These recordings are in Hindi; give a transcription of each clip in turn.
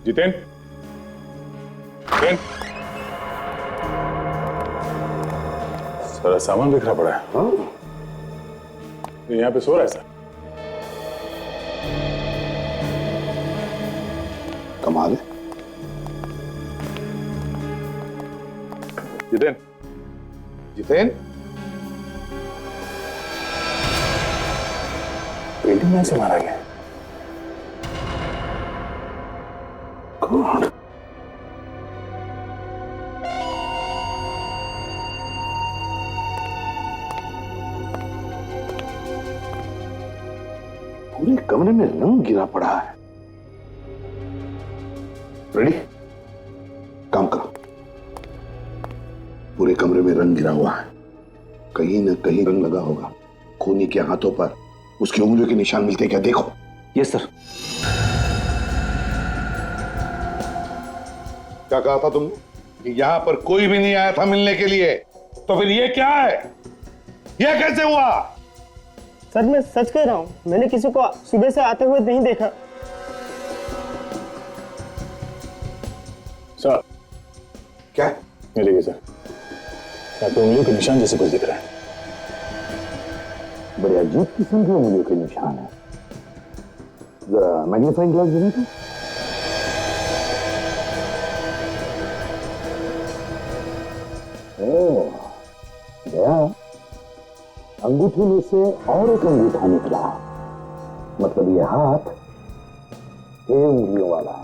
जितेन, जितेन, सारा सामान बिखरा पड़ा है। हाँ? यहाँ पे सो रहा है सर। कमाल है। जितेन, जितेन, पेंटिंग में से मारा गया। कौन? पूरे कमरे में रंग गिरा पड़ा है। रेडी? काम करो। पूरे कमरे में रंग गिरा हुआ है, कहीं ना कहीं रंग लगा होगा। खूनी के हाथों पर उसकी उंगलियों के निशान मिलते क्या देखो। Yes sir. क्या कहा था तुमने कि यहां पर कोई भी नहीं आया था मिलने के लिए? तो फिर ये क्या है? ये कैसे हुआ? सर मैं सच कह रहा हूँ, मैंने किसी को सुबह से आते हुए नहीं देखा। सर क्या? मिलेगी सर। आपकी उंगलियों के निशान जैसे कुछ दिख रहा है। बड़े अजीब किस्म के उंगलियों के निशान है। जरा मैग्नीफाइंग ग्लास देना तो। ओह, गया। अंगूठी में से और एक अंगूठा निकला। मतलब ये हाथ 6 उंगलियों वाला है।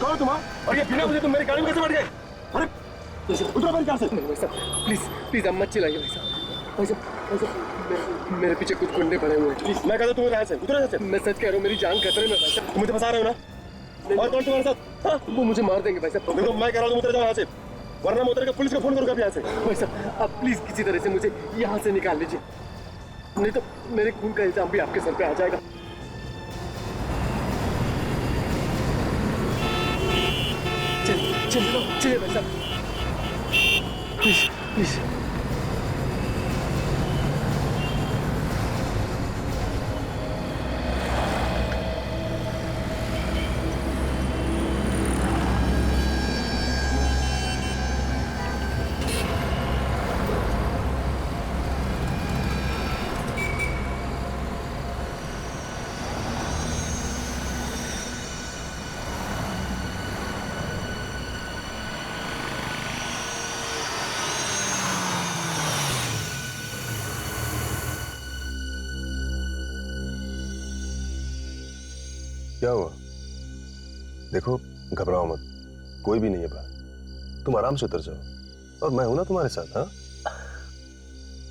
कौन तुम? और ये बिना मुझे तुम मेरी गाड़ी में कैसे बैठ गए? अरे उतरो मेरी कार से। भाई साहब प्लीज प्लीज आप मत चिल्लाइए भाई साहब। भाई साहब मेरे पीछे कुछ गुंडे पड़े हुए हैं। प्लीज मैं कहता हूं तुम यहाँ से उतरो यहाँ से। मैं सच कह रहा हूँ, मेरी जान खतरे में भाई साहब। तुम मुझे फंसा रहे हो ना? और कौन तुम्हारे साथ? हाँ? वो मुझे मार देंगे भाई साहब। देखो मैं कह रहा हूँ तुम उतर जाओ यहाँ से, वरना मैं उतर के पुलिस को फोन करूंगा यहाँ से। भाई साहब आप प्लीज किसी तरह से मुझे यहाँ से निकाल लीजिए, नहीं तो मेरे खून का इल्जाम भी आपके सर पे आ जाएगा। चलिए भाई साहब प्लीज प्लीज। क्या हुआ? देखो घबराओ मत, कोई भी नहीं है बाहर। तुम आराम से उतर जाओ और मैं हूं ना तुम्हारे साथ। हाँ,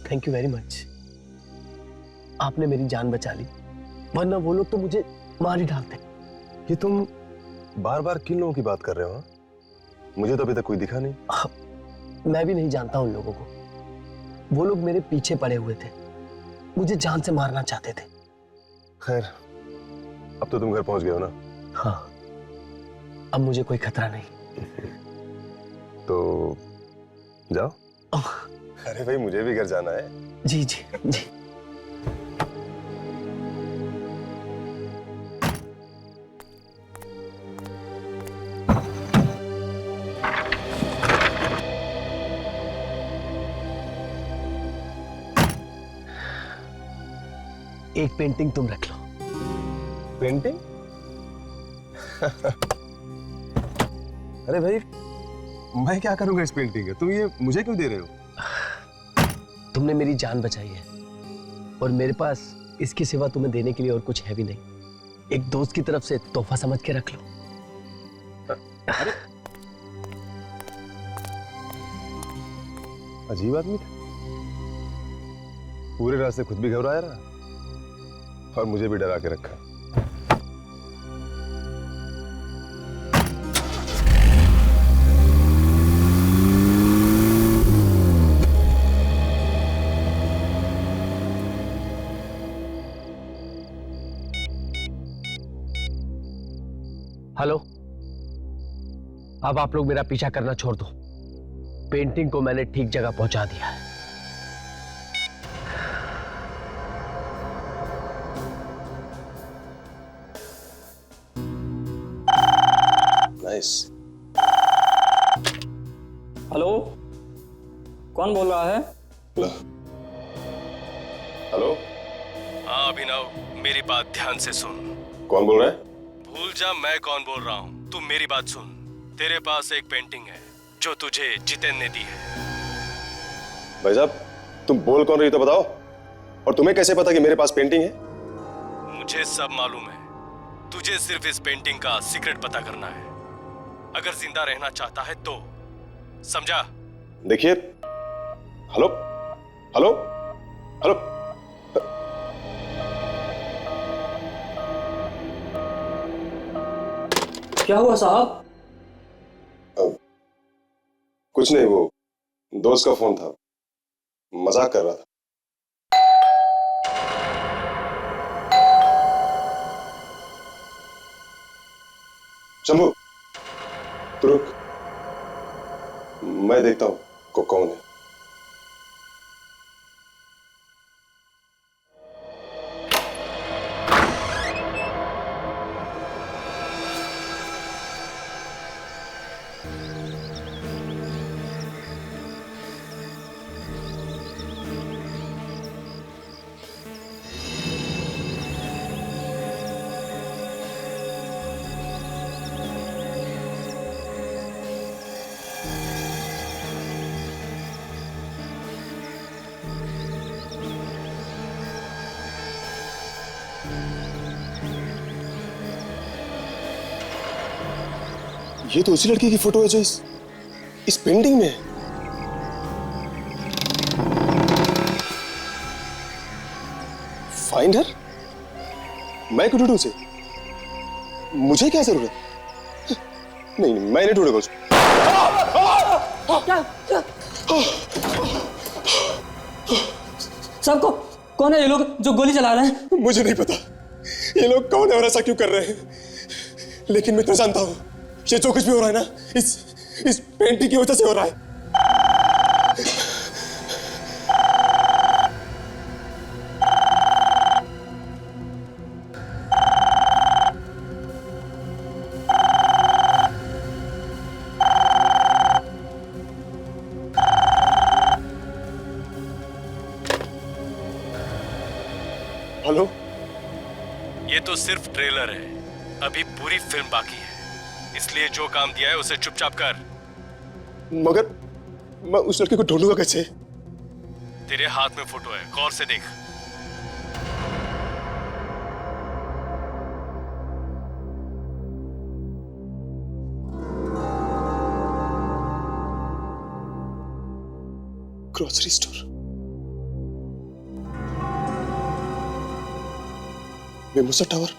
थैंक यू वेरी मच। आपने मेरी जान बचा ली, वरना वो लोग तो मुझे मार ही डालते। ये तुम बार बार किन लोगों की बात कर रहे हो? हाँ? मुझे तो अभी तक कोई दिखा नहीं। मैं भी नहीं जानता उन लोगों को। वो लोग मेरे पीछे पड़े हुए थे, मुझे जान से मारना चाहते थे। खैर अब तो तुम घर पहुंच गए हो ना? हाँ, अब मुझे कोई खतरा नहीं। तो जाओ। अरे भाई मुझे भी घर जाना है। जी जी जी। एक पेंटिंग तुम रख लो। पेंटिंग? अरे भाई मैं क्या करूंगा इस पेंटिंग का? तुम ये मुझे क्यों दे रहे हो? तुमने मेरी जान बचाई है और मेरे पास इसके सिवा तुम्हें देने के लिए और कुछ है भी नहीं। एक दोस्त की तरफ से तोहफा समझ के रख लो। अरे अजीब आदमी था, पूरे रास्ते खुद भी घबराया रहा और मुझे भी डरा के रखा। हेलो, अब आप लोग मेरा पीछा करना छोड़ दो। पेंटिंग को मैंने ठीक जगह पहुंचा दिया है। नाइस। हेलो, कौन बोल रहा है? हेलो। हाँ अभिनव, मेरी बात ध्यान से सुन। कौन बोल रहा है? भूल जा मैं कौन बोल रहा हूँ, तू मेरी बात सुन। तेरे पास एक पेंटिंग है जो तुझे जितेन ने दी है। भाई साहब, तुम बोल कौन रही तो बताओ। और तुम्हें कैसे पता कि मेरे पास पेंटिंग है? मुझे सब मालूम है। तुझे सिर्फ इस पेंटिंग का सीक्रेट पता करना है। अगर जिंदा रहना चाहता है तो, समझा? देखिए, हेलो हेलो हेलो। क्या हुआ साहब? कुछ नहीं, वो दोस्त का फोन था, मजाक कर रहा था। शंभू, तू रुक, मैं देखता हूं कौन है। ये तो उसी लड़की की फोटो है जो इस पेंटिंग में है। Find her? मैं क्यों ढूंढूं उसे? मुझे क्या जरूरत? नहीं, मैं नहीं ढूंढूंगा उसको। सबको कौन है ये लोग जो गोली चला रहे हैं? मुझे नहीं पता ये लोग कौन है और ऐसा क्यों कर रहे हैं, लेकिन मैं तो जानता हूं ये जो कुछ भी हो रहा है ना, इस पेंटिंग की वजह से हो रहा है। हेलो। ये तो सिर्फ ट्रेलर है, अभी पूरी फिल्म बाकी है। इसलिए जो काम दिया है उसे चुपचाप कर। मगर मैं उस लड़के को ढूंढूंगा कैसे? तेरे हाथ में फोटो है, गौर से देख। Grocery store, Mimosa tower.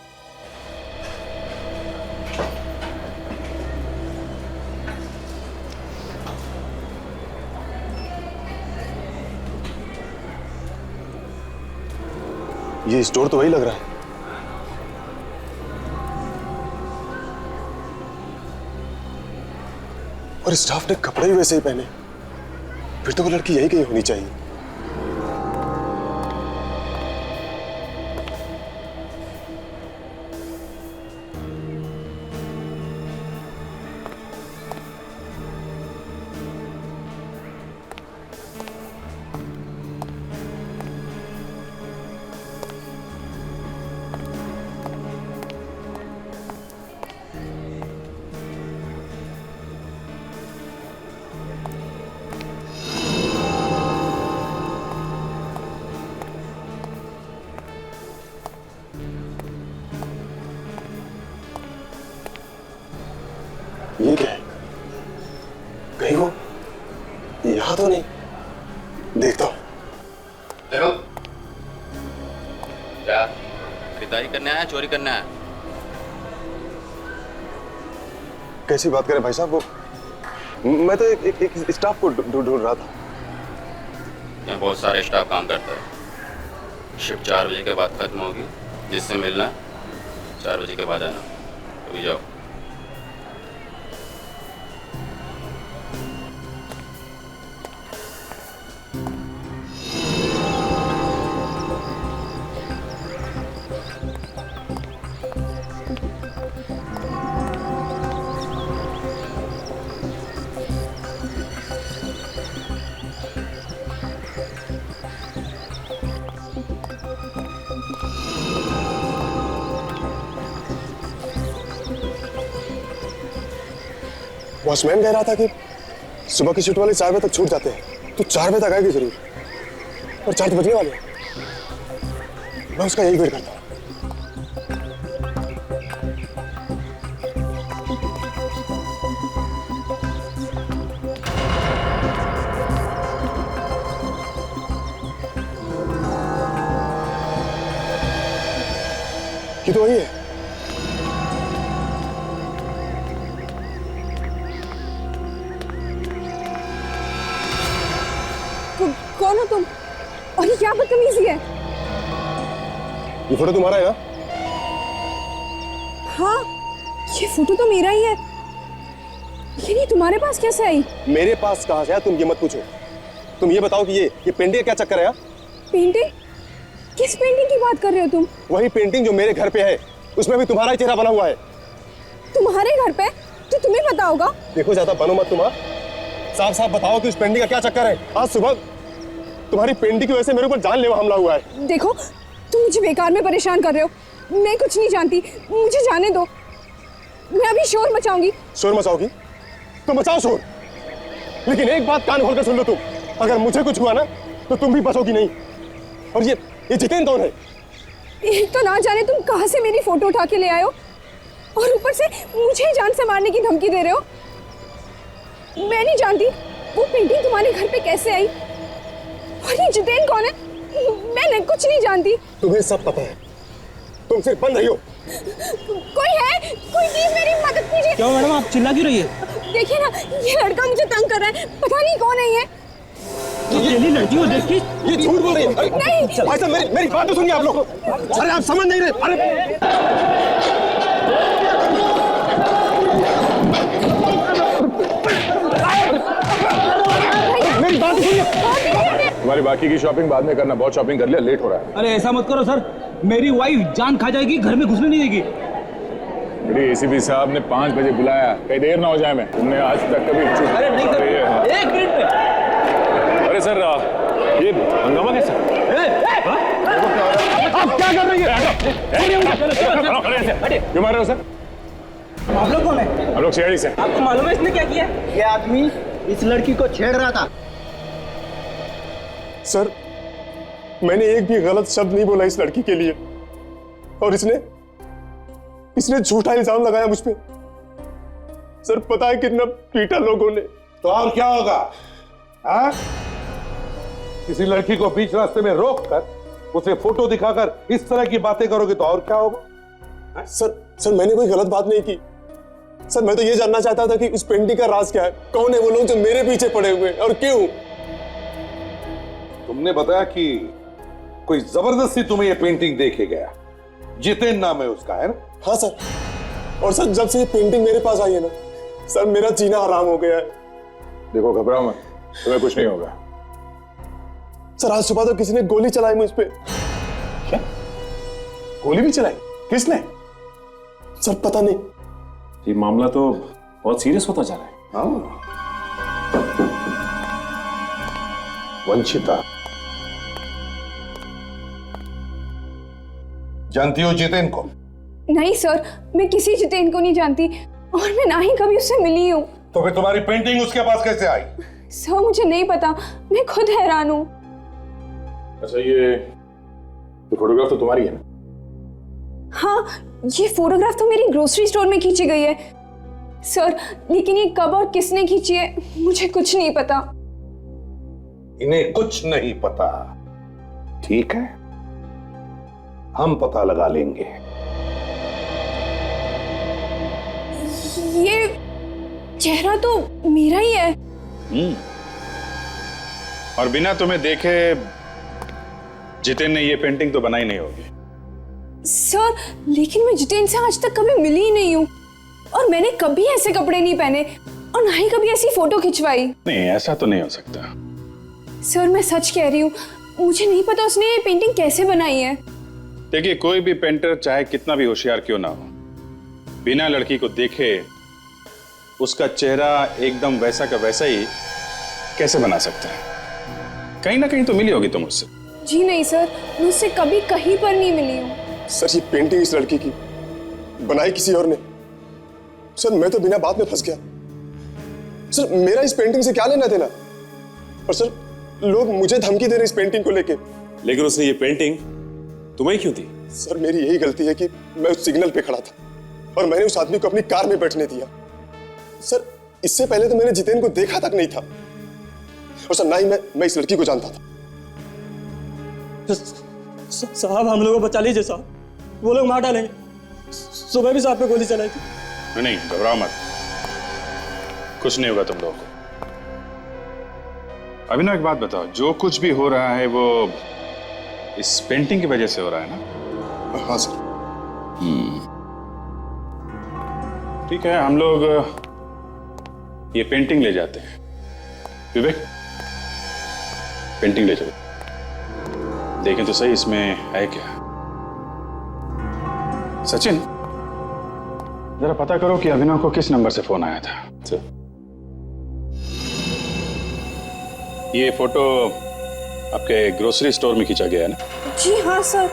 ये स्टोर तो वही लग रहा है। और स्टाफ ने कपड़े भी वैसे ही पहने, फिर तो वो लड़की यही कहीं होनी चाहिए। ये क्या है? कहीं वो यहां तो नहीं? देखता हूं। देखो क्या है चोरी करना है? कैसी बात करें भाई साहब, वो मैं तो एक स्टाफ को ढूंढ रहा था। यहाँ बहुत सारे स्टाफ काम करता है। शिफ्ट 4 बजे के बाद खत्म होगी। जिससे मिलना है 4 बजे के बाद आना। अभी जाओ। वॉचमैन कह रहा था कि सुबह की शिफ्ट वाले 4 बजे तक छूट जाते हैं, तो 4 बजे तक आएगी जरूर। और 4 तो बजने वाले हैं। मैं उसका यही वेट करता हूँ। ये तो वही है। कौन हो तुम? और ये क्या बदतमीजी है? ये फोटो तुम्हारा है ना? हाँ, ये फोटो तो मेरा ही है। लेकिन ये तुम्हारे पास कैसे आई? मेरे पास कहाँ से है तुम ये मत पूछो। तुम ये बताओ कि ये पेंटिंग का क्या चक्कर है? पेंटिंग? किस पेंटिंग की बात कर रहे हो तुम? वही पेंटिंग जो मेरे घर पे है, उसमें भी तुम्हारा ही चेहरा बना हुआ है। तुम्हारे घर पे? तो तुम्हें पता होगा। देखो ज्यादा बनो मत तुम। साफ साफ बताओ कि उस पेंटिंग का क्या चक्कर है। आज सुबह तुम्हारी पेंटिंग की वजह से मेरे ऊपर जानलेवा हमला हुआ है। देखो, तुम मुझे बेकार में परेशान कर रहे हो। मैं कुछ नहीं जानती, मुझे जाने दो। मैं अभी शोर मचाऊंगी। शोर मचाओगी तो मचाओ शोर, लेकिन एक बात कान खोलकर सुन लो तुम। अगर मुझे कुछ हुआ ना तो तुम भी बचोगी नहीं। और ये जितेन कौन है? एक तो ना जाने तुम कहां से मेरी फोटो उठा के ले आए हो, और ऊपर से मुझे जान से मारने की धमकी दे रहे हो। मैं नहीं जानती वो पेंटिंग तुम्हारे घर पे कैसे आई, और ये जितेन कौन है। मैं कुछ नहीं जानती। तुम्हें सब पता है, तुम सिर्फ बन रही हो। कोई है? कोई प्लीज मेरी मदद कीजिए। क्यों मैडम, आप चिल्ला क्यों रही है? देखिए ना, ये लड़का मुझे तंग कर रहा है। पता नहीं कौन है ये। अकेली लड़की हो देख के ये झूठ बोल रही है। नहीं। भाई साहब मेरी बात तो सुनिए आप लोग। अरे आप समझ नहीं रहे। अरे मेरी बात सुनिए। तुम्हारी बाकी की शॉपिंग बाद में करना, बहुत शॉपिंग कर लिया, लेट हो रहा है। अरे ऐसा मत करो सर, मेरी वाइफ जान खा जाएगी, घर में घुसने नहीं देगी। मेरी एसीपी साहब ने 5 बजे बुलाया, कहीं देर ना हो जाए। मैं तुमने आज तक कभी अरे नहीं सर, 1 मिनट में। अरे सर ये हंगामा कैसा? आप क्या कर रही है? क्यों मार रहे हो सर? आप लोग कौन है? हम लोग सीआईडी से। आपको मालूम है इसने क्या किया? ये आदमी इस लड़की को छेड़ रहा था। सर मैंने एक भी गलत शब्द नहीं बोला इस लड़की के लिए, और इसने झूठा इल्जाम लगाया मुझ पे। सर पता है कितना पीटा लोगों ने। तो और क्या होगा? हाँ? किसी लड़की को बीच रास्ते में रोककर उसे फोटो दिखाकर इस तरह की बातें करोगे तो और क्या होगा? सर मैंने कोई गलत बात नहीं की। सर मैं तो ये जानना चाहता था कि उस पेंटिंग का राज क्या है। कौन है वो लोग जो मेरे पीछे पड़े हुए और क्यों? तुमने बताया कि कोई जबरदस्ती तुम्हें ये पेंटिंग दे के गया। जितेन नाम है उसका, है ना? हाँ सर। और सर जब से ये पेंटिंग मेरे पास आई है ना सर, मेरा जीना हराम हो गया है। देखो घबराओ मत, तुम्हें कुछ नहीं होगा। सर आज सुबह तो किसी ने गोली चलाई मुझ पे। क्या? गोली भी चलाई? किसने? सर पता नहीं। ये मामला तो बहुत सीरियस होता जा रहा है। हाँ। वंशिता, जानती हो जितेन को? नहीं सर, मैं किसी जितेन को नहीं जानती, और मैं ना ही कभी उससे मिली हूँ। तो फिर तुम्हारी पेंटिंग उसके पास कैसे आई? सर मुझे नहीं पता, मैं खुद हैरान हूँ। अच्छा ये फोटोग्राफ तो तुम्हारी है ना? हाँ, ये फोटोग्राफ तो मेरी ग्रोसरी स्टोर में खींची गई है सर, लेकिन ये कब और किसने खींची है मुझे कुछ नहीं पता। इन्हें कुछ नहीं पता, ठीक है? हम पता लगा लेंगे। ये चेहरा तो मेरा ही है। और बिना तुम्हें देखे जितेन ने ये पेंटिंग तो बनाई नहीं होगी। सर, लेकिन मैं जितेन से आज तक कभी मिली ही नहीं हूँ, और मैंने कभी ऐसे कपड़े नहीं पहने और ना ही कभी ऐसी फोटो खिंचवाई। नहीं, ऐसा तो नहीं हो सकता। सर, मैं सच कह रही हूँ, मुझे नहीं पता उसने ये पेंटिंग कैसे बनाई है। देखिए, कोई भी पेंटर चाहे कितना भी होशियार क्यों ना हो, बिना लड़की को देखे उसका चेहरा एकदम वैसा का वैसा ही कैसे बना सकता है? कहीं ना कहीं तो मिली होगी तुम उससे। जी नहीं सर, मैं उससे कभी कहीं पर नहीं मिली हूँ। सर, ये पेंटिंग इस लड़की की बनाई किसी और ने। सर, मैं तो बिना बात में फंस गया। सर, मेरा इस पेंटिंग से क्या लेना देना? और सर, लोग मुझे धमकी दे रहे इस पेंटिंग को लेके। लेकिन उसने ये पेंटिंग तुम्हें क्यों दी? सर, मेरी यही गलती है कि मैं उस सिग्नल पे खड़ा था और मैंने उस आदमी को अपनी कार में बैठने दिया। सर, इससे पहले तो मैंने जितेन को देखा तक नहीं था, और सर ना ही मैं इस लड़की को जानता था। साहब, हम लोगों को बचा लीजिए साहब, वो लोग मार डालेंगे। सुबह भी साहब पे गोली चलाई थी। नहीं, घबराओ मत, कुछ नहीं होगा तुम लोगों को। अभिनव, एक बात बताओ, जो कुछ भी हो रहा है वो इस पेंटिंग की वजह से हो रहा है ना? हाँ सर। ठीक है, हम लोग ये पेंटिंग ले जाते हैं। विवेक, पेंटिंग ले चलो, देखें तो सही इसमें है क्या। सचिन, जरा पता करो कि अभिनव को किस नंबर से फोन आया था। ये फोटो आपके ग्रोसरी स्टोर में खींचा गया है ना? जी हाँ सर,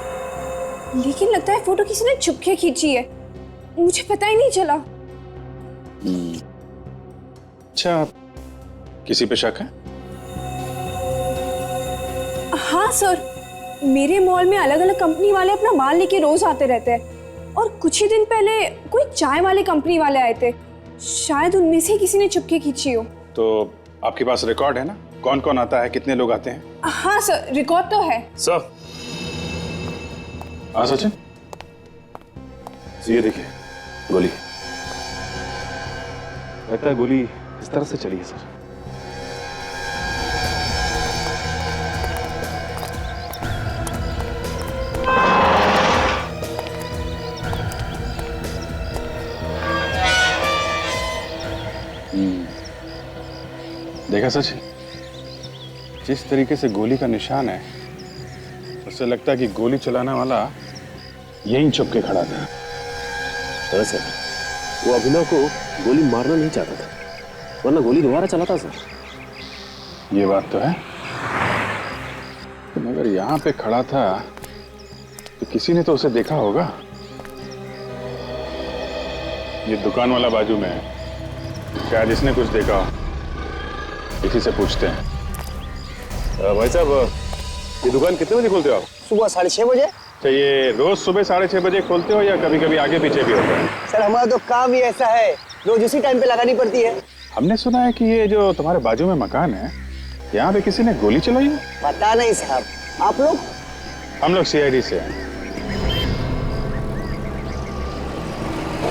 लेकिन लगता है फोटो किसी ने छुपके खींची है, मुझे पता ही नहीं चला। अच्छा, किसी पे शक है? हाँ सर, मेरे मॉल में अलग अलग कंपनी वाले अपना माल लेके रोज आते रहते हैं, और कुछ ही दिन पहले कोई चाय वाले कंपनी वाले आए थे, शायद उनमें से किसी ने चुपके खींची हो। तो आपके पास रिकॉर्ड है ना, कौन कौन आता है, कितने लोग आते हैं? हाँ सर, रिकॉर्ड तो है सर। हाँ सचिन, ये देखिए गोली। लगता है गोली इस तरह से चली है सर। देखा सचिन, जिस तरीके से गोली का निशान है, उससे लगता है कि गोली चलाने वाला यहीं छुप के खड़ा था। दरअसल वो अभिनव को गोली मारना नहीं चाहता था, वरना गोली दोबारा चलाता सर। ये बात तो है, मगर यहाँ पे खड़ा था तो किसी ने तो उसे देखा होगा। ये दुकान वाला बाजू में है, शायद इसने कुछ देखा हो, इसी से पूछते हैं। भाई साहब, ये दुकान कितने बजे खोलते हो आप? सुबह 6:30 बजे। तो ये रोज सुबह 6:30 बजे खोलते हो या कभी कभी आगे पीछे भी होता है? सर, हमारा तो काम ही ऐसा है, रोज उसी टाइम पे लगानी पड़ती है। हमने सुना है कि ये जो तुम्हारे बाजू में मकान है, यहाँ पे किसी ने गोली चलाई है। पता नहीं साहब, आप लोग? हम लोग CID से हैं।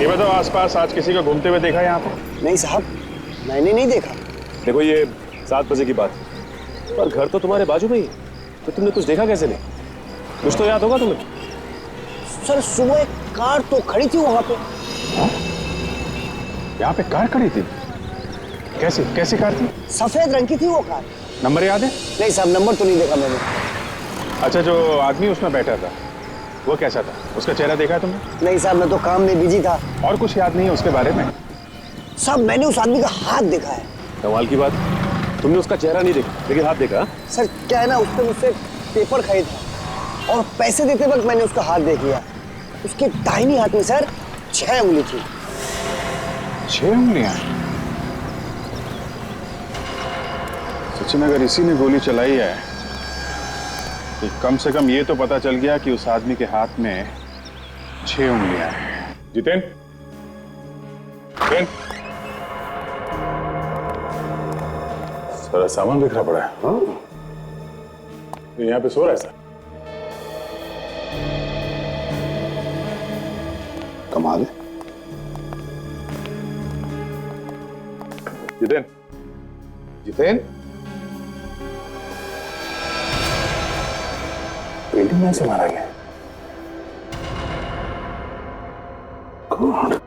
ये बताओ, आसपास आज किसी को घूमते हुए देखा यहाँ पे? नहीं साहब, मैंने नहीं देखा। देखो, ये 7 बजे की बात है, पर घर तो तुम्हारे बाजू में ही, तो तुमने कुछ देखा कैसे नहीं? कुछ तो याद होगा तुम्हें। सर, सुबह एक कार तो खड़ी थी वहां पे। यहाँ पे कार खड़ी थी? कैसी कार थी? सफेद रंग की थी वो कार। नंबर याद है? नहीं साहब, नंबर तो नहीं देखा मैंने। अच्छा, जो आदमी उसमें बैठा था वो कैसा था, उसका चेहरा देखा है तुमने? नहीं साहब, मैं तो काम में बिजी था। और कुछ याद नहीं है उसके बारे में? साहब, मैंने उस आदमी का हाथ देखा है। कमाल की बात, तुमने उसका चेहरा नहीं देखा लेकिन हाथ देखा? सर, क्या है ना, उसने मुझसे पेपर खरीदा और पैसे देते वक्त मैंने उसका हाथ देख लिया। उसके दाहिनी हाथ में सर 6 उंगली थी। 6 उंगलियां? सचिन, अगर इसी ने गोली चलाई है तो कम से कम ये तो पता चल गया कि उस आदमी के हाथ में 6 उंगलियां हैं। जितेन, सारा सामान बिखरा पड़ा है। हाँ? यहाँ पे सो रहा है सर। कमाल है, जितेन, जितेन, पेंटिंग में से मारा गया। कौन?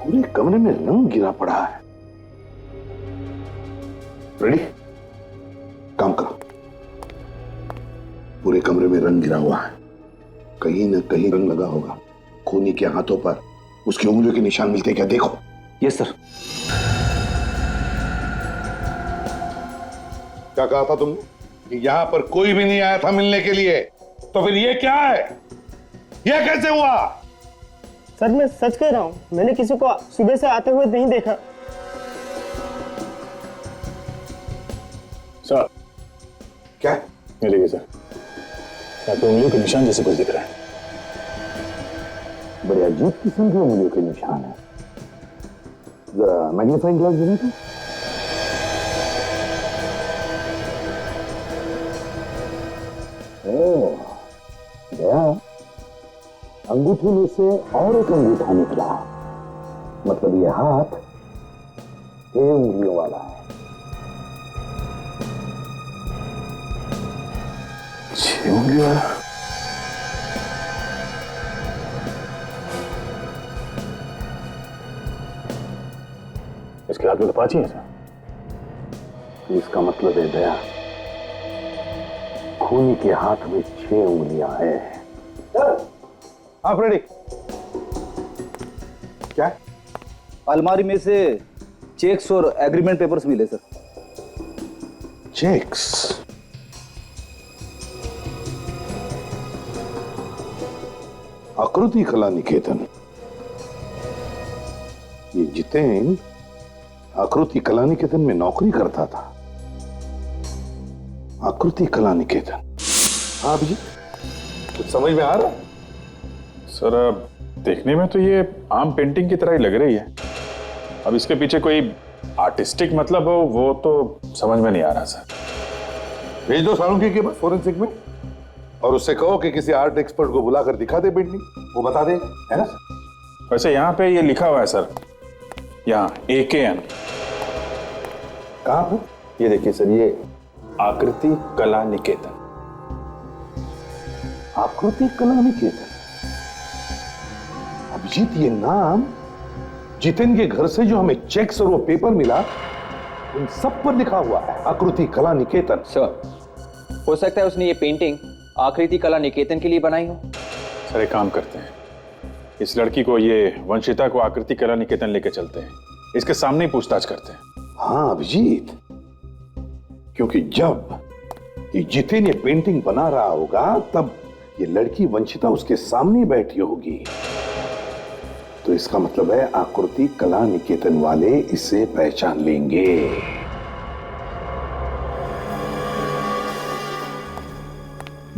पूरे कमरे में रंग गिरा पड़ा है। रेडी? काम करो। पूरे कमरे में रंग गिरा हुआ है, कहीं ना कहीं रंग लगा होगा। खूनी के हाथों पर उसकी उंगलियों के निशान मिलते क्या देखो। Yes sir. क्या कहा था तुमने कि यहां पर कोई भी नहीं आया था मिलने के लिए? तो फिर ये क्या है? ये कैसे हुआ? सर मैं सच कह रहा हूँ, मैंने किसी को सुबह से आते हुए नहीं देखा। सर क्या? ये देखिए सर, आपकी उंगलियों के निशान जैसे कुछ दिख रहा है। बड़े अजीब किस्म के उंगलियों के निशान है। जरा मैग्नीफाइंग ग्लास देना तो। गया अंगूठी में से और एक अंगूठा निकला, मतलब ये हाथ 6 उंगलियों वाला है। 6 उंगलियों वाला? इसके हाथ में तो 5 ही है सर। इसका मतलब है दया, खूनी के हाथ में 6 उंगलियां हैं। आप रेडी? क्या? अलमारी में से चेक्स और एग्रीमेंट पेपर्स मिले सर। चेक्स? आकृति कला निकेतन। ये जितेन आकृति कला निकेतन में नौकरी करता था। आकृति कला निकेतन। हाँ अभिजीत, कुछ समझ में आ रहा है? सर अब देखने में तो ये आम पेंटिंग की तरह ही लग रही है। अब इसके पीछे कोई आर्टिस्टिक मतलब हो वो तो समझ में नहीं आ रहा सर। भेज दो सालुंकी के पास फोरेंसिक में, और उससे कहो कि किसी आर्ट एक्सपर्ट को बुलाकर दिखा दे पेंटिंग, वो बता देगा, है ना? वैसे यहाँ पे ये लिखा हुआ है सर, यहाँ AKN। कहां पर? ये देखिए सर, ये आकृति कला निकेतन। आकृति कला निकेतन। अभिजीत, ये नाम जितेन के घर से जो हमें चेक्स और वो पेपर मिला, उन सब पर लिखा हुआ है आकृति कला निकेतन। सर, हो सकता है उसने ये पेंटिंग आकृति कला निकेतन के लिए बनाई हो। सर एक काम करते हैं, इस लड़की को, ये वंशिता को आकृति कला निकेतन लेके चलते हैं, इसके सामने ही पूछताछ करते हैं। हाँ अभिजीत, क्योंकि जब ये जितेन ये पेंटिंग बना रहा होगा तब ये लड़की वंशिता उसके सामने बैठी होगी, तो इसका मतलब है आकृति कला निकेतन वाले इसे पहचान लेंगे।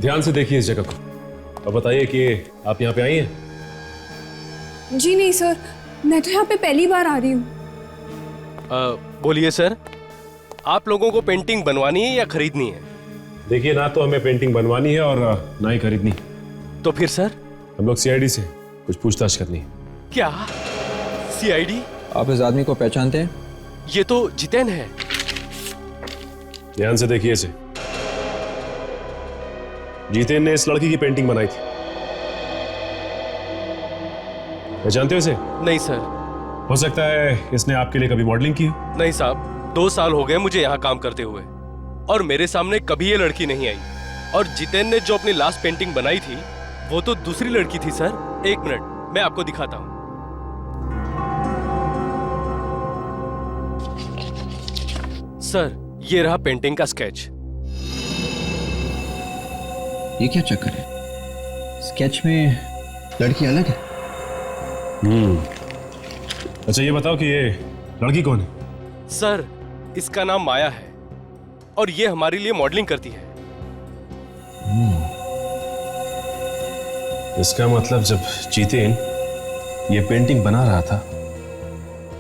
ध्यान से देखिए इस जगह को और बताइए कि आप यहाँ पे आई हैं। जी नहीं सर, मैं तो यहाँ पे पहली बार आ रही हूँ। बोलिए सर, आप लोगों को पेंटिंग बनवानी है या खरीदनी है? देखिए, ना तो हमें पेंटिंग बनवानी है और ना ही खरीदनी। तो फिर सर? हम लोग CID से कुछ पूछताछ करनी है। क्या CID? आप इस आदमी को पहचानते हैं? ये तो जितेन है। ध्यान से देखिए इसे। जितेन ने इस लड़की की पेंटिंग बनाई थी। पहचानते हो इसे? नहीं सर। हो सकता है इसने आपके लिए कभी मॉडलिंग की हो। नहीं साहब, 2 साल हो गए मुझे यहाँ काम करते हुए और मेरे सामने कभी ये लड़की नहीं आई। और जितेन ने जो अपनी लास्ट पेंटिंग बनाई थी वो तो दूसरी लड़की थी सर। 1 मिनट, मैं आपको दिखाता हूँ। सर, ये रहा पेंटिंग का स्केच। ये क्या चक्कर है? स्केच में लड़की अलग है। अच्छा ये बताओ कि ये लड़की कौन है? सर, इसका नाम माया है और ये हमारे लिए मॉडलिंग करती है। इसका मतलब जब जितेन ये पेंटिंग बना रहा था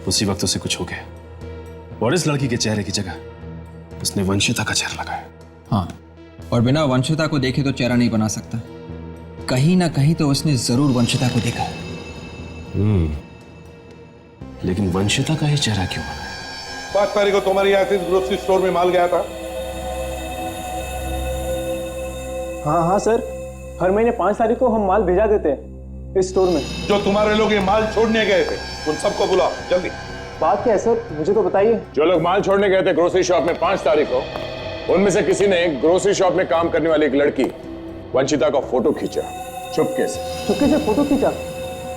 उसी वक्त उसे कुछ हो गया और इस लड़की के चेहरे की जगह उसने वंशिता का चेहरा लगाया। हाँ, और बिना वंशिता को देखे तो चेहरा नहीं बना सकता। कहीं ना कहीं तो उसने जरूर वंशिता को देखा। लेकिन वंशिता का ही चेहरा क्यों? 5 तारीख को तुम्हारे यहाँ से ग्रोसरी स्टोर में माल गया था। हाँ सर, हर महीने 5 तारीख को हम माल भेजा देते हैं इस स्टोर में। जो तुम्हारे लोग ये माल छोड़ने गए थे उन सबको बुलाओ जल्दी। बात क्या है सर, मुझे तो बताइए। जो लोग माल छोड़ने गए थे ग्रोसरी शॉप में 5 तारीख को, उनमें से किसी ने ग्रोसरी शॉप में काम करने वाली एक लड़की वंशिता का फोटो खींचा चुपके से फोटो खींचा?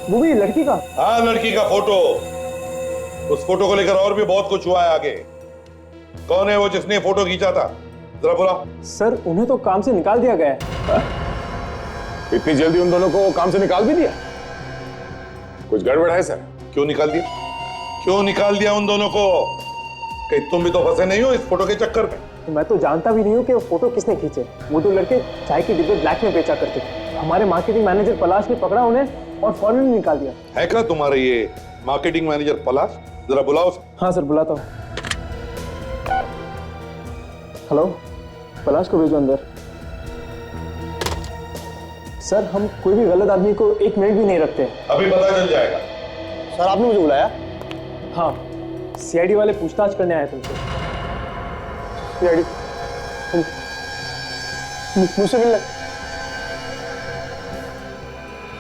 वो भी लड़की का? हाँ, लड़की का फोटो। उस फोटो को लेकर और भी बहुत कुछ हुआ है आगे। कौन है वो जिसने फोटो खींचा था? जरा बुलाओ। सर उन्हें तो काम से निकाल दिया गया है। इतनी जल्दी उन दोनों को काम से निकाल भी दिया? कुछ गड़बड़ है सर? क्यों निकाल दिया? क्यों निकाल दिया उन दोनों को? कहीं तुम भी तो फंसे नहीं हो इस फोटो के चक्कर में? मैं तो जानता भी नहीं हूँ कि वो फोटो किसने खींचे। वो 2 लड़के चाय के डिब्बे ब्लैक में बेचा करते थे। हमारे मार्केटिंग मैनेजर पलाश ने पकड़ा उन्हें और फौरन निकाल दिया। है क्या तुम्हारे ये मार्केटिंग मैनेजर पलाश? जरा बुलाओ। हाँ सर, बुलाता हूँ। हेलो, पलाश को भेजो अंदर। सर हम कोई भी गलत आदमी को 1 मिनट भी नहीं रखते। अभी पता चल जाएगा। सर आपने मुझे बुलाया? हाँ, सीआईडी वाले पूछताछ करने आए तुमसे। सीआईडी मुझसे मिलना।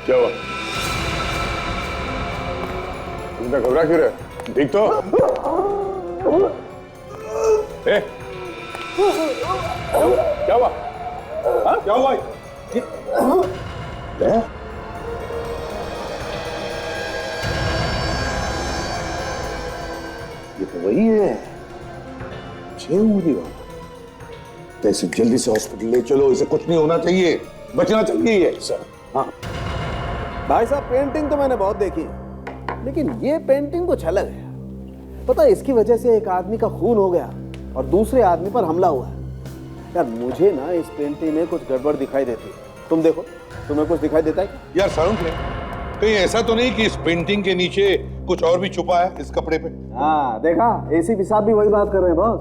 क्या हुआ? तुम घबरा क्यों रहे? ठीक तो? क्या हुआ? हाँ? क्या हुआ? ये तो वही है, 6 उंगली वाला। तो इसे जल्दी से हॉस्पिटल ले चलो, इसे कुछ नहीं होना चाहिए, बचना चाहिए ये। सर हाँ भाई साहब, पेंटिंग तो मैंने बहुत देखी, लेकिन ये पेंटिंग कुछ अलग है। पता है, इसकी वजह से एक आदमी का खून हो गया और दूसरे आदमी पर हमला हुआ है। यार मुझे ना इस पेंटिंग में कुछ गड़बड़ दिखाई देती है। तुम देखो, तुम्हें कुछ दिखाई देता है? यार साउंड ले, कहीं ऐसा तो नहीं कि इस पेंटिंग के नीचे कुछ और भी छुपा है इस कपड़े पे? हाँ देखा, एसीपी साहब भी वही बात कर रहे हैं बॉस।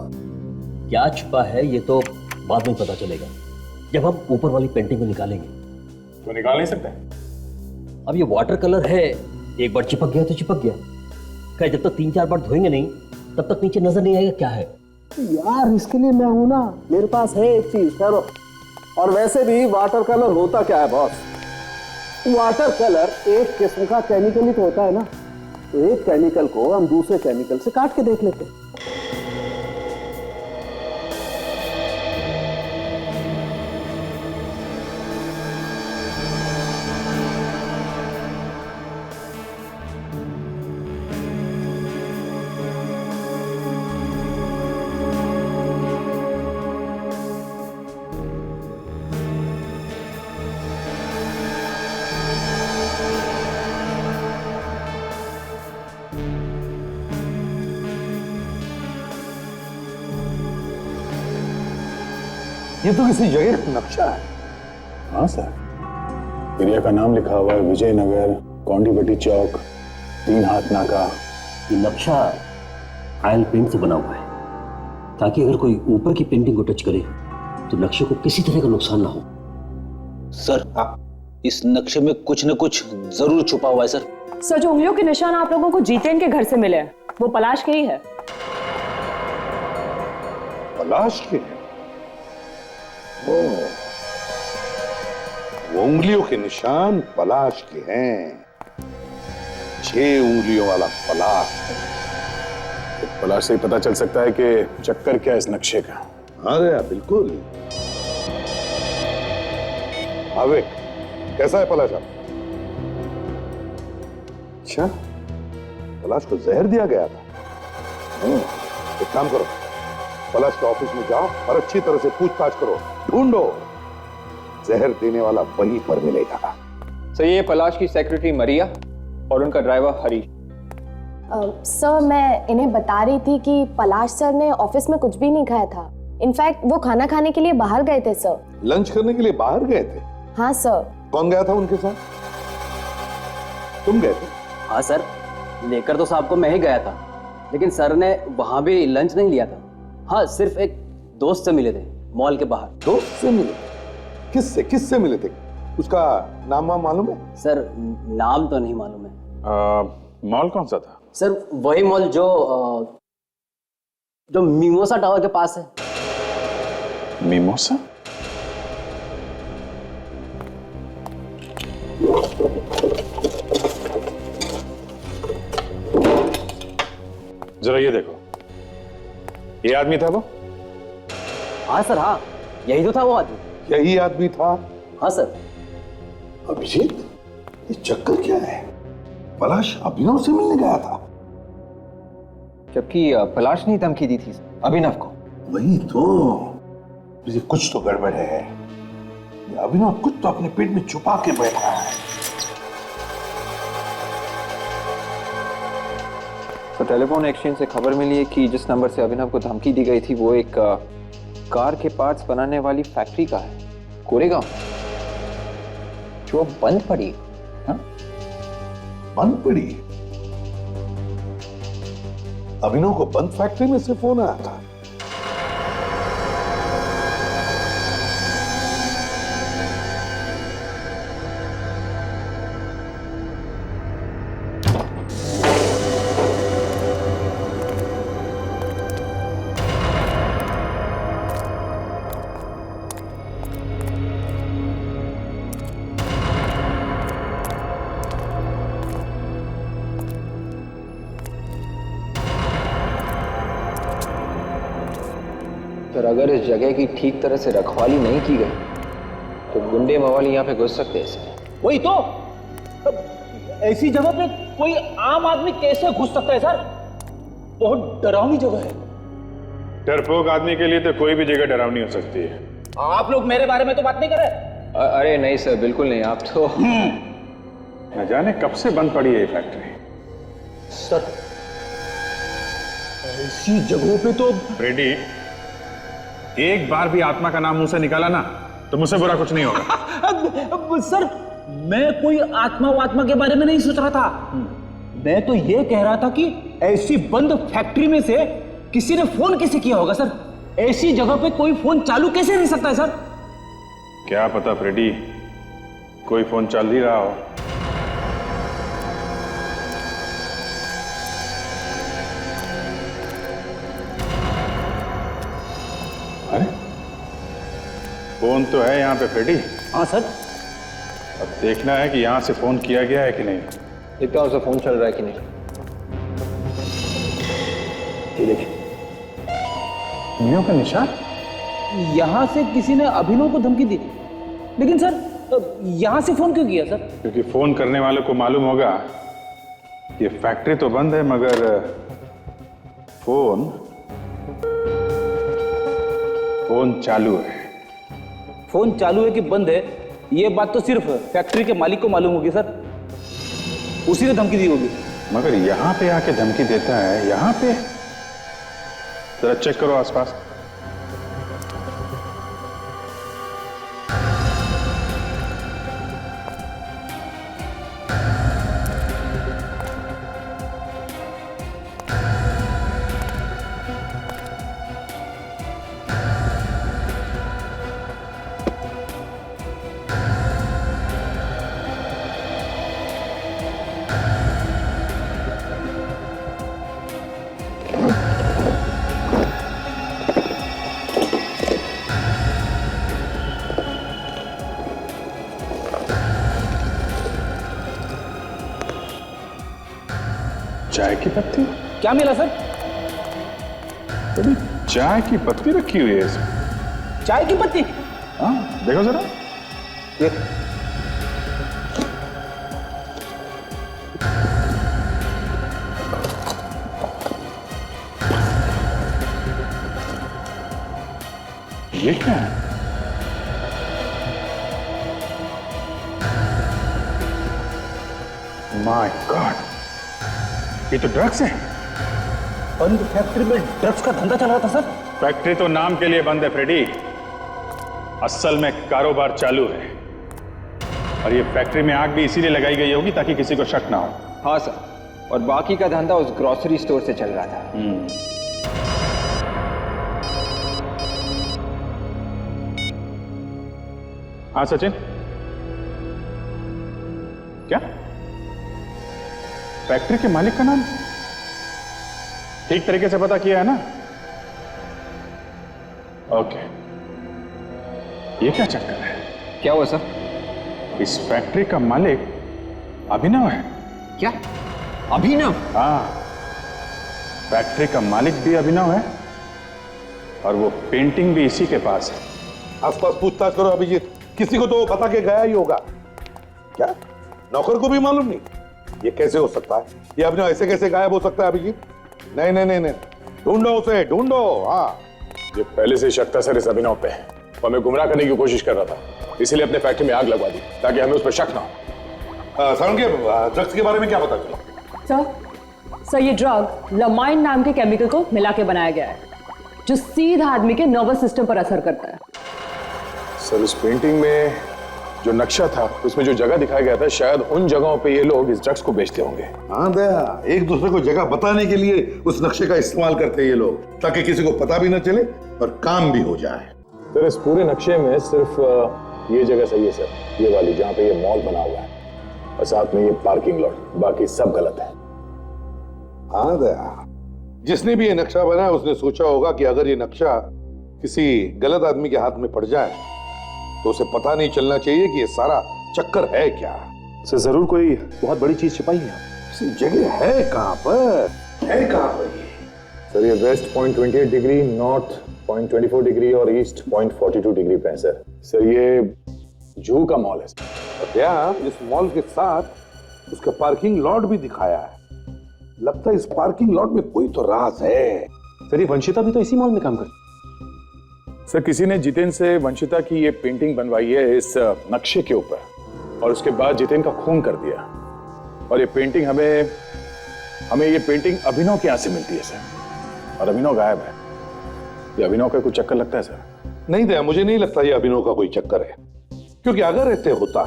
क्या छुपा है ये तो बाद में पता चलेगा, जब हम ऊपर वाली पेंटिंग को निकालेंगे। तो निकाल नहीं सकते? अब ये वाटर कलर है, एक बार चिपक गया तो चिपक गया। क्या जब तक 3-4 बार धोएंगे नहीं तब तक नीचे नजर नहीं आएगा क्या है। यार इसके लिए मैं हूं ना, मेरे पास है एक चीज, करो। और वैसे भी वाटर कलर होता क्या है बॉस? वाटर कलर एक किस्म का केमिकल ही तो होता है ना। तो एक केमिकल को हम दूसरे केमिकल से काट के देख लेते हैं। ये तो किसी जगह का नक्शा है। हाँ सर, एरिया का नाम लिखा हुआ है विजयनगर, कौंडीपट्टी चौक, 3 हाथ नाका। ये नक्शा ऑयल पेंट से बना हुआ है ताकि अगर कोई ऊपर की पेंटिंग को टच करे तो नक्शे को किसी तरह का नुकसान ना हो। सर इस नक्शे में कुछ न कुछ जरूर छुपा हुआ है सर। सर जो उंगलियों के निशान आप लोगों को जितेन के घर से मिले हैं वो पलाश के ही है। पलाश के? वो उंगलियों के निशान पलाश के हैं। 6 उंगलियों वाला पलाश। तो पलाश से पता चल सकता है कि चक्कर क्या है इस नक्शे का। हाँ रे बिल्कुल। आवे, कैसा है पलाश? अच्छा, पलाश को जहर दिया गया था। एक काम करो, पलाश के ऑफिस में जाओ और अच्छी तरह से पूछताछ करो, ढूंढो। जहर देने वाला वहीं पर मिलेगा। सर ये पलाश की सेक्रेटरी मरिया और उनका ड्राइवर हरीश। सर मैं इन्हें बता रही थी कि पलाश सर ने ऑफिस में कुछ भी नहीं खाया था। इनफैक्ट वो खाना खाने के लिए बाहर गए थे सर। लंच करने के लिए बाहर गए थे? हाँ सर। कौन गया था उनके साथ? तुम गए थे? हाँ सर, लेकर तो साहब को मैं ही गया था, लेकिन सर ने वहां भी लंच नहीं लिया था। हाँ सिर्फ एक दोस्त से मिले थे, मॉल के बाहर। दोस्त से मिले? किससे मिले थे? उसका नाम वाम मालूम है? सर नाम तो नहीं मालूम है। मॉल कौन सा था? सर वही मॉल जो मिमोसा टावर के पास है। मिमोसा? जरा ये देखो, ये आदमी था वो? हाँ सर, हाँ यही तो था वो आदमी। यही आदमी था? हाँ सर। अभिजीत, ये चक्कर क्या है? पलाश अभिनव से मिलने गया था, जबकि पलाश ने धमकी दी थी अभिनव को। वही तो, मुझे कुछ तो गड़बड़ है। ये अभिनव कुछ तो अपने पेट में छुपा के बैठा है। तो टेलीफोन एक्सचेंज से खबर मिली है कि जिस नंबर से अभिनव को धमकी दी गई थी वो एक कार के पार्ट्स बनाने वाली फैक्ट्री का है, कोरेगांव, जो बंद पड़ी। हाँ? बंद पड़ी? अभिनव को बंद फैक्ट्री में से फोन आया था। पर अगर इस जगह की ठीक तरह से रखवाली नहीं की गई तो गुंडे मवाली यहाँ पे घुस सकते हैं सर। वही तो, ऐसी जगह पे कोई आम आदमी कैसे घुस सकता है सर? बहुत डरावनी जगह है। डरपोक आदमी के लिए तो कोई भी जगह डरावनी हो सकती है। आप लोग मेरे बारे में तो बात नहीं कर रहे। अरे नहीं सर, बिल्कुल नहीं। आप तो न जाने कब से बंद पड़ी है ये फैक्ट्री। सर ऐसी जगहों पे तो रेडी, एक बार भी आत्मा का नाम मुंह से निकाला ना तो मुझसे बुरा कुछ नहीं होगा। सर मैं कोई आत्मा के बारे में नहीं सोच रहा था। मैं तो ये कह रहा था कि ऐसी बंद फैक्ट्री में से किसी ने फोन कैसे किया होगा सर? ऐसी जगह पे कोई फोन चालू कैसे रह सकता है सर? क्या पता फ्रेडी, कोई फोन चल ही रहा हो। अरे फोन तो है यहाँ पे फ्रेडी। हाँ सर। अब देखना है कि यहाँ से फोन किया गया है कि नहीं। देखता हूँ फोन चल रहा है कि नहीं। ये देखिए, उंगलियों का निशान। यहां से किसी ने अभिनव को धमकी दी, लेकिन सर यहां से फोन क्यों किया सर? क्योंकि फोन करने वालों को मालूम होगा ये फैक्ट्री तो बंद है मगर फोन चालू है। फोन चालू है कि बंद है ये बात तो सिर्फ फैक्ट्री के मालिक को मालूम होगी सर। उसी ने धमकी दी होगी। मगर यहाँ पे आके धमकी देता है, यहाँ पे जरा चेक करो आसपास। चाय की पत्ती? क्या मिला सर? अरे चाय की पत्ती रखी हुई है इसमें। चाय की पत्ती? हाँ देखो जरा। ये क्या है? माय गॉड, ये तो ड्रग्स है। बंद फैक्ट्री में ड्रग्स का धंधा चल रहा था सर? फैक्ट्री तो नाम के लिए बंद है फ्रेडी, असल में कारोबार चालू है। और ये फैक्ट्री में आग भी इसीलिए लगाई गई होगी ताकि किसी को शक ना हो। हाँ सर, और बाकी का धंधा उस ग्रोसरी स्टोर से चल रहा था। हाँ सचिन, क्या फैक्ट्री के मालिक का नाम ठीक तरीके से पता किया है ना? ओके, ये क्या चक्कर है? क्या हुआ सर? इस फैक्ट्री का मालिक अभिनव है। क्या? अभिनव? हाँ, फैक्ट्री का मालिक भी अभिनव है और वो पेंटिंग भी इसी के पास है। आसपास पूछताछ करो अभिजीत, किसी को तो वो बता के गया ही होगा। क्या नौकर को भी मालूम नहीं? ये कैसे हो सकता है? ये अभिनव ऐसे कैसे गायब हो सकता है अभिजीत? नहीं नहीं नहीं नहीं, ढूंढो उसे, ढूंढो। हाँ, ये पहले से शक था सर इस अभिनव पे, वो हमें गुमराह करने की कोशिश कर रहा था, इसीलिए अपने फैक्ट्री में आग लगवा दी ताकि हमें उस पर शक ना हो। सर के ड्रग्स के बारे में क्या पता चला? सर ये ड्रग लमाइन नाम के केमिकल को मिला के बनाया गया है जो सीधा आदमी के नर्वस सिस्टम पर असर करता है। सर इस पेंटिंग में जो नक्शा था उसमें जो जगह दिखाया गया था, शायद उन जगहों पे ये लोग इस ड्रग्स को बेचते होंगे। हाँ दया, एक दूसरे को जगह बताने के लिए उस नक्शे का इस्तेमाल करते हैं ये लोग, ताकि किसी को पता भी न चले और काम भी हो जाए। सर इस पूरे नक्शे में सिर्फ ये जगह सही है सर, ये वाली जहाँ पे ये मॉल बना हुआ है, और साथ में ये पार्किंग लॉट, बाकी सब गलत है। हाँ दया, जिसने भी ये नक्शा बनाया उसने सोचा होगा कि अगर ये नक्शा किसी गलत आदमी के हाथ में पड़ जाए तो उसे पता नहीं चलना चाहिए कि ये सारा चक्कर है क्या। सर जरूर कोई बहुत बड़ी चीज छिपाई है। जगह है कहां पर? है कहां पर ये? सर ये वेस्ट 0.28 डिग्री, नॉर्थ 0.24 डिग्री और ईस्ट 0.42 डिग्री पे है सर। सर ये जू का मॉल है सर। और क्या इस मॉल के साथ उसका पार्किंग लॉट भी दिखाया है? लगता है इस पार्किंग लॉट में कोई तो राज है। सर ये वंशिता भी तो इसी मॉल में काम करती है। सर किसी ने जितेन से वंशिता की ये पेंटिंग बनवाई है इस नक्शे के ऊपर, और उसके बाद जितेन का खून कर दिया, और ये पेंटिंग हमें ये पेंटिंग अभिनव के यहाँ से मिलती है सर, और अभिनव गायब है। ये अभिनव का कुछ चक्कर लगता है सर? नहीं दया, मुझे नहीं लगता ये अभिनव का कोई चक्कर है, क्योंकि अगर ऐसे होता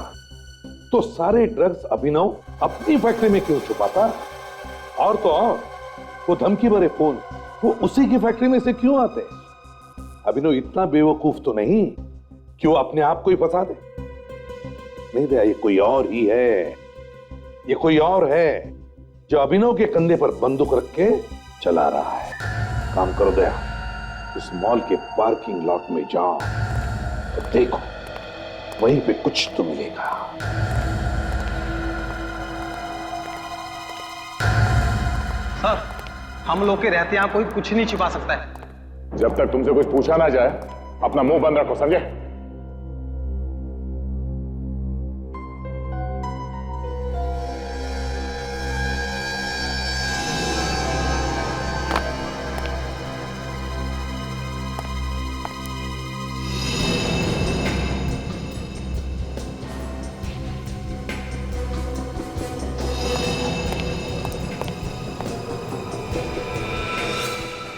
तो सारे ड्रग्स अभिनव अपनी फैक्ट्री में क्यों छुपाता? और तो और वो धमकी भरे फोन वो उसी की फैक्ट्री में से क्यों आते? अभिनव इतना बेवकूफ तो नहीं कि वो अपने आप को ही फंसा दे। नहीं दया, ये कोई और ही है, ये कोई और है जो अभिनव के कंधे पर बंदूक रख के चला रहा है। काम करो दया, इस मॉल के पार्किंग लॉट में जाओ और देखो, वहीं पे कुछ तो मिलेगा। सर हम लोग के रहते यहाँ कोई कुछ नहीं छिपा सकता है। जब तक तुमसे कुछ पूछा ना जाए अपना मुंह बंद रखो, समझे?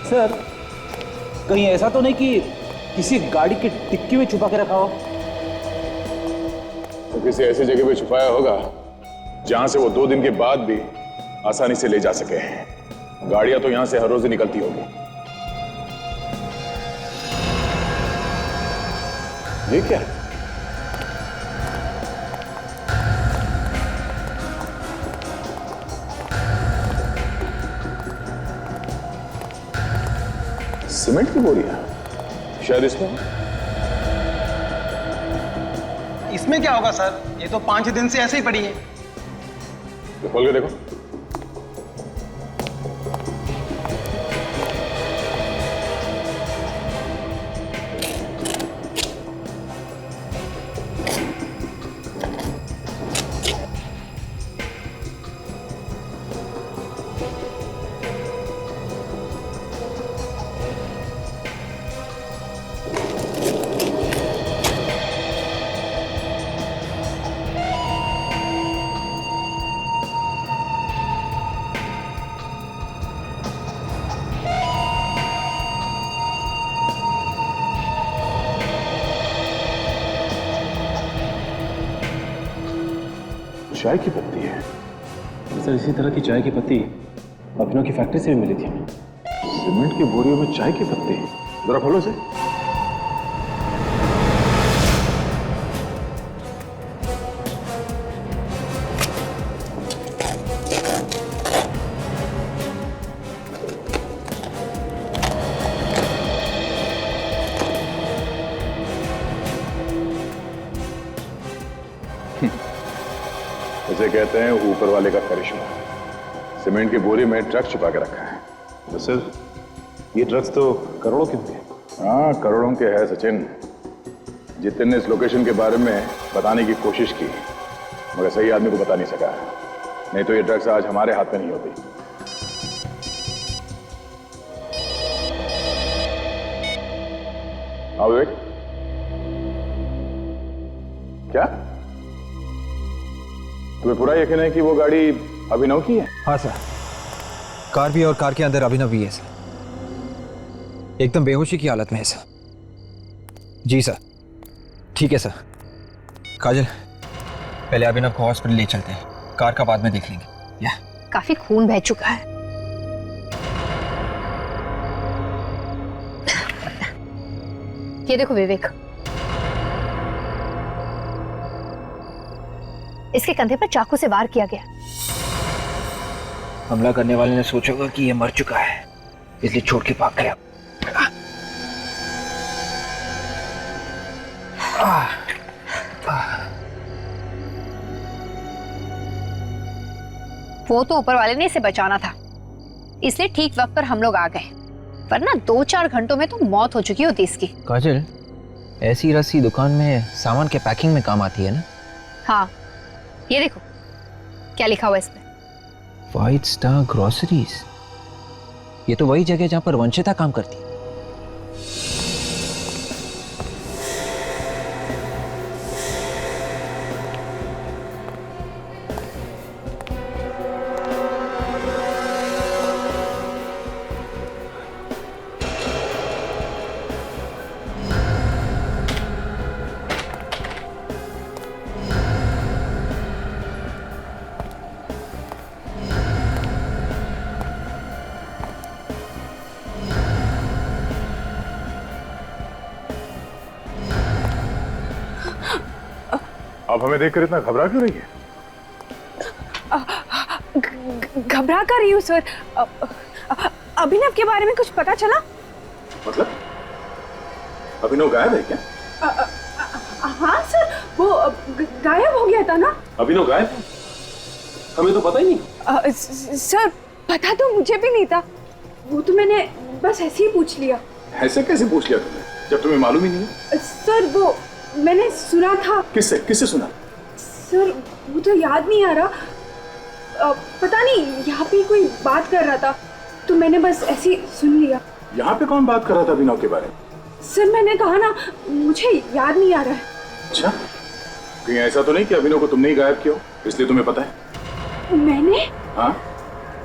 सर कहीं ऐसा तो नहीं कि किसी गाड़ी की डिक्की में छुपा के रखा हो? तो किसी ऐसी जगह पे छुपाया होगा जहां से वो 2 दिन के बाद भी आसानी से ले जा सके। गाड़ियां तो यहां से हर रोज ही निकलती होगी। ये क्या है? सीमेंट की बोरियां शायद इसमें क्या होगा सर, ये तो 5 दिन से ऐसे ही पड़ी है। तो खोल के देखो। चाय की पत्ती है सर। इसी तरह की चाय की पत्ती अभिनव की फैक्ट्री से भी मिली थी हमें। सीमेंट की बोरियों में चाय की पत्ती, जरा खोलो इसे। इसे कहते हैं ऊपर वाले का करिश्मा। सीमेंट की बोरी में ड्रग्स छुपा के रखा है। तो सर ये ड्रग्स तो करोड़ों के होंगे। हाँ, करोड़ों के है सचिन। जितेन ने इस लोकेशन के बारे में बताने की कोशिश की, मगर सही आदमी को बता नहीं सका। नहीं तो ये ड्रग्स आज हमारे हाथ में नहीं होती। हाँ विवेक, क्या तुम्हें पूरा यकीन है कि वो गाड़ी अभिनव की है? हाँ सर, कार भी और कार के अंदर अभिनव भी है सर। एकदम बेहोशी की हालत में है सर। जी सर, ठीक है सर। काजल, पहले अभिनव को हॉस्पिटल ले चलते हैं, कार का बाद में देख लेंगे। या काफी खून बह चुका है। ये देखो विवेक, इसके कंधे पर चाकू से वार किया गया। हमला करने वाले ने सोचा होगा कि ये मर चुका है, इसलिए छोड़ के भाग गया। वो तो ऊपर वाले ने इसे बचाना था, इसलिए ठीक वक्त पर हम लोग आ गए, वरना 2-4 घंटों में तो मौत हो चुकी होती इसकी। काजल, ऐसी रस्सी दुकान में सामान के पैकिंग में काम आती है ना? हाँ, ये देखो क्या लिखा हुआ है इस पे। 5 स्टार ग्रोसरीज। ये तो वही जगह जहां पर वंशिता काम करती है। आप हमें देखकर इतना घबरा क्यों रही है? घबरा कर रही हूँ सर। अभिनव के बारे में कुछ पता चला? मतलब अभिनव गायब है क्या? हाँ सर, वो गायब हो गया था ना। अभिनव गायब है? हमें तो पता ही नहीं। सर पता तो मुझे भी नहीं था, वो तो मैंने बस ऐसे ही पूछ लिया। ऐसे कैसे पूछ लिया तुमने जब तुम्हें मालूम ही नहीं है? सर वो मैंने सुना था। किससे सुना? सर वो तो याद नहीं आ रहा, पता नहीं, यहाँ पे कोई बात कर रहा था तो मैंने बस ऐसे ही सुन लिया। यहाँ पे कौन बात कर रहा था अभिनव के बारे में? सर मैंने कहा ना, मुझे याद नहीं आ रहा है। अच्छा, कहीं ऐसा तो नहीं कि अभिनव को तुमने ही गायब किया हो, इसलिए तुम्हें पता है? मैंने? हाँ,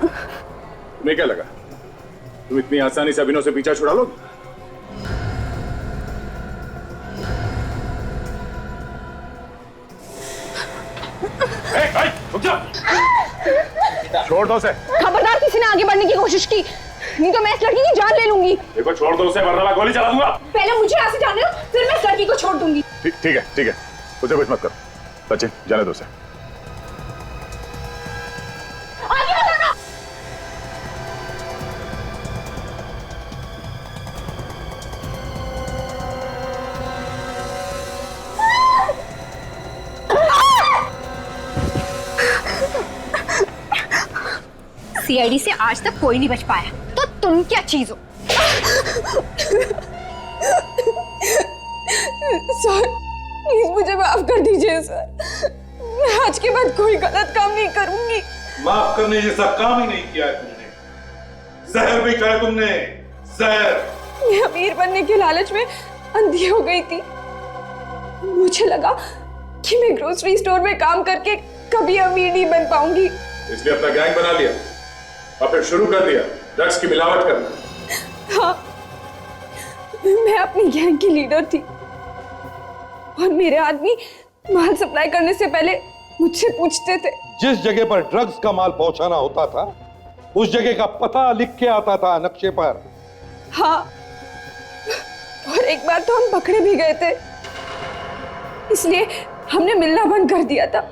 तुम्हें क्या लगा तुम इतनी आसानी से अभिनव से पीछा छुड़ा लोगे? छोड़ दो उसे। खबरदार किसी ने आगे बढ़ने की कोशिश की, नहीं तो मैं इस लड़की की जान ले लूंगी। देखो छोड़ दो उसे, वरना मैं गोली चला दूंगा। पहले मुझे यहाँ से जाने दो, फिर मैं इस लड़की को छोड़ दूंगी। ठीक है, उसे कुछ मत करो। सचिन, जाने दो उसे। आगे बताना। सीआईडी से आज तक कोई नहीं बच पाया, तो तुम क्या चीज हो? सर प्लीज मुझे माफ कर दीजिए सर, मैं आज के बाद कोई गलत काम नहीं करूंगी। माफ करने जैसा काम ही नहीं किया है तुमने। जहर भी खाया तुमने, जहर। मैं अमीर बनने के लालच में अंधी हो गई थी। मुझे लगा कि मैं ग्रोसरी स्टोर में काम करके कभी अमीर नहीं बन पाऊंगी, इसलिए अपना गैंग बना लिया और फिर शुरू कर दिया ड्रग्स की मिलावट करना। हाँ, मैं अपनी गैंग की लीडर थी और मेरे आदमी माल सप्लाई करने से पहले मुझसे पूछते थे। जिस जगह पर ड्रग्स का माल पहुंचाना होता था उस जगह का पता लिख के आता था नक्शे पर। हाँ, और एक बार तो हम पकड़े भी गए थे, इसलिए हमने मिलना बंद कर दिया था,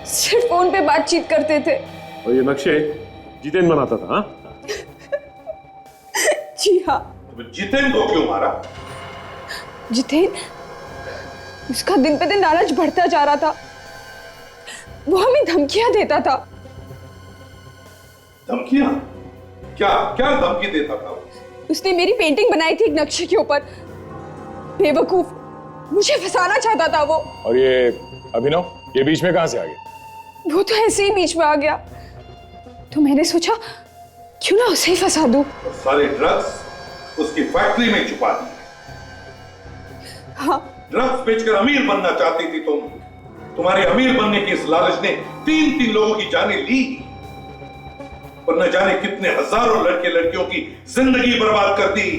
सिर्फ फोन पे बातचीत करते थे। और ये नक्शे जितेन बनाता था? हाँ? जी हाँ। जितेन को क्यों मारा? जितेन, उसका दिन पे दिन लालच बढ़ता जा रहा था। वो हमें धमकियां देता था। धमकियां? क्या क्या धमकी देता था? उसने मेरी पेंटिंग बनाई थी एक नक्शे के ऊपर। बेवकूफ, मुझे फंसाना चाहता था वो। और ये अभिनव, ये बीच में कहां से आ गया? वो तो ऐसे ही बीच में आ गया, तो मैंने सोचा क्यों ना उसे ही फंसा दूं। तो सारे ड्रग्स उसकी फैक्ट्री में छुपा दिए। हाँ। ड्रग्स बेचकर अमीर बनना चाहती थी तुम। तुम्हारे अमीर बनने की इस लालच ने 3 लोगों की जानें ली, पर न जाने कितने हजारों लड़के लड़कियों की जिंदगी बर्बाद कर दी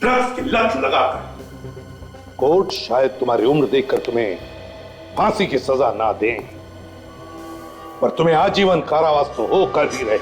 ड्रग्स की लत लगाकर। कोर्ट शायद तुम्हारी उम्र देखकर तुम्हें फांसी की सजा ना दें, पर तुम्हें आजीवन कारावास तो होकर ही रहे।